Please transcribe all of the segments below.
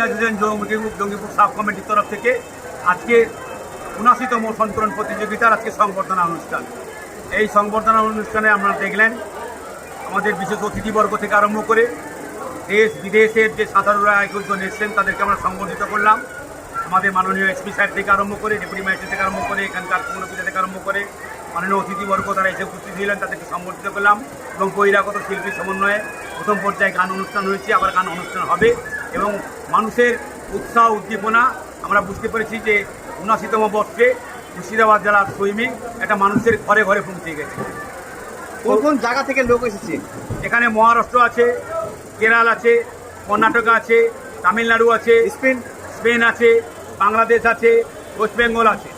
Association Jangipur sub কমিটির তরফ থেকে আজকে ৭৯তম সন্তরণ প্রতিযোগিতার আজকে সংবর্ধনা অনুষ্ঠান। এই সংবর্ধনা অনুষ্ঠানে আপনারা দেখলেন আমাদের বিশেষ অতিথিবর্গ থেকে আরম্ভ করে দেশ বিদেশের যে সাঁতারুরা ২১ জন এসছেন তাদেরকে আমরা সংবর্ধিত করলাম। আমাদের মাননীয় এসপি সাহেব থেকে আরম্ভ করে ডেপুটি ম্যাজিস্ট্রেট থেকে আরম্ভ করে এখানকার পৌরপিতা থেকে আরম্ভ করে মাননীয় অতিথিবর্গ তারা এসে উপস্থিত ছিলেন, তাদেরকে সম্বর্ধিত করলাম এবং বহিরাগত শিল্পী সমন্বয়ে প্রথম পর্যায়ে গান অনুষ্ঠান হয়েছে, আবার গান অনুষ্ঠান হবে এবং মানুষের উৎসাহ উদ্দীপনা আমরা বুঝতে পেরেছি যে ৭৯তম বর্ষে মুর্শিদাবাদ জেলার সুইমিং একটা মানুষের ঘরে ঘরে পৌঁছে গেছে। কোন কোন জায়গা থেকে লোক এসেছে? এখানে মহারাষ্ট্র আছে, কেরাল আছে, কর্ণাটক আছে, তামিলনাড়ু আছে, স্পেন আছে, বাংলাদেশ আছে, ওয়েস্ট বেঙ্গল আছে।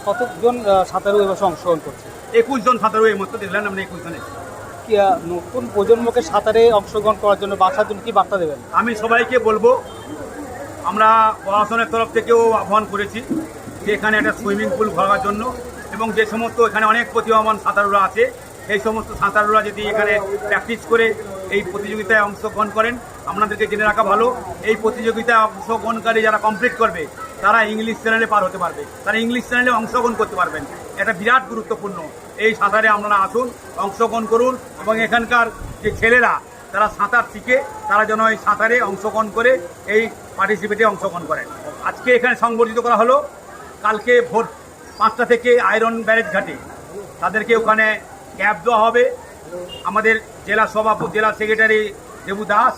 কতজন সাঁতারু এবার অংশগ্রহণ করছে? ২১ জন সাঁতারু এই মতো দেখলেন আমরা ২১ জনে। নতুন প্রজন্মকে সাঁতারে অংশগ্রহণ করার জন্য বাঁচার জন্য কি বার্তা দেবেন? আমি সবাইকে বলবো, আমরা প্রশাসনের তরফ থেকেও আহ্বান করেছি যে এখানে একটা সুইমিং পুল করার জন্য এবং যে সমস্ত এখানে অনেক প্রতিভাবান সাঁতারুরা আছে সেই সমস্ত সাঁতারুরা যদি এখানে প্র্যাকটিস করে এই প্রতিযোগিতায় অংশগ্রহণ করেন। আপনাদেরকে জেনে রাখা ভালো, এই প্রতিযোগিতায় অংশগ্রহণকারী যারা কমপ্লিট করবে তারা ইংলিশ চ্যানেলে পার হতে পারবে, তারা ইংলিশ চ্যানেলে অংশগ্রহণ করতে পারবেন। এটা বিরাট গুরুত্বপূর্ণ। এই সাঁতারে আপনারা আসুন, অংশগ্রহণ করুন এবং এখানকার যে ছেলেরা তারা সাঁতার শিখে তারা যেন এই সাঁতারে অংশগ্রহণ করে এই পার্টিসিপেটে অংশগ্রহণ করেন। আজকে এখানে সংবর্ধিত করা হলো। কালকে ভোর ৫টা থেকে আয়রন ব্যারেজ ঘাটে তাদেরকে ওখানে ক্যাব দেওয়া হবে। আমাদের জেলা সভাপতি, জেলা সেক্রেটারি দেবু দাস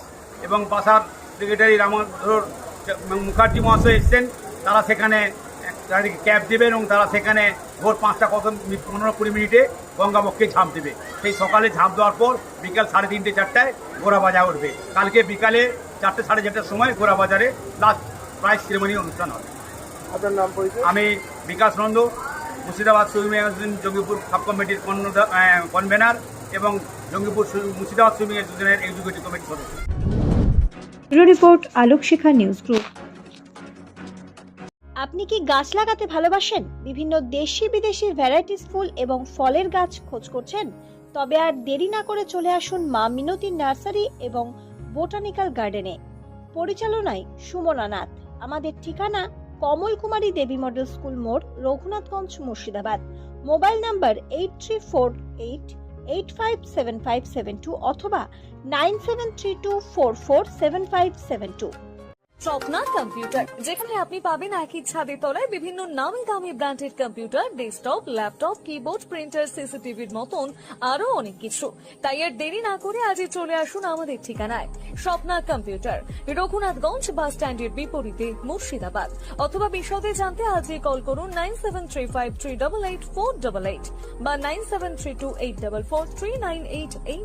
এবং বাসার সেক্রেটারি রামধর মুখার্জি মহাশয় এসছেন, তারা সেখানে তাদেরকে ক্যাব দেবেন এবং তারা সেখানে ভোর ৫টা ১৫-২০ মিনিটে গঙ্গাবক্ষে ঝাঁপ দেবে। সেই সকালে ঝাঁপ দেওয়ার পর বিকাল ৩:৩০-৪টায় ঘোড়া বাজার উঠবে। কালকে বিকালে ৪টে ৪:৩০টার সময় ঘোড়া বাজারে লাস্ট প্রাইজ সেরেমনি অনুষ্ঠান হবে। আপনার নাম পরিচয়? আমি Bikash Nanda, Murshidabad swimming association Jangipur sub কমিটির কনভেনার এবং জঙ্গিপুর মুর্শিদাবাদ সুইমিং অ্যাসোসিয়েশনের এক্সিকিউটিভ কমিটির সদস্য। Report Alok Shikha news group. আপনি কি গাছ লাগাতে ভালোবাসেন? বিভিন্ন দেশি বিদেশি ভ্যারাইটিস ফুল এবং ফলের গাছ খোঁজ করছেন? তবে আর দেরি না করে চলে আসুন মা মিনতি নার্সারি এবং বোটানিক্যাল গার্ডেনে। পরিচালনায় সুমনা নাথ। আমাদের ঠিকানা কমল কুমারী দেবী মডেল স্কুল মোড়, রঘুনাথগঞ্জ, মুর্শিদাবাদ। মোবাইল নাম্বার 8348857572 অথবা 9732447572। স্বপ্না কম্পিউটার, যেখানে আপনি পাবেন একই ছাদের তলায় বিভিন্ন নামি দামি branded computer, desktop, laptop, keyboard, printer, সিসিটিভির মতন আরো অনেক কিছু। তাই আর দেরি না করে আজই চলে আসুন আমাদের ঠিকানায় স্বপ্না কম্পিউটার, রঘুনাথগঞ্জ বাস স্ট্যান্ডের বিপরীতে, মুর্শিদাবাদ। অথবা বিশদে জানতে আজই কল করুন 9735388488 বা 9732844398 এই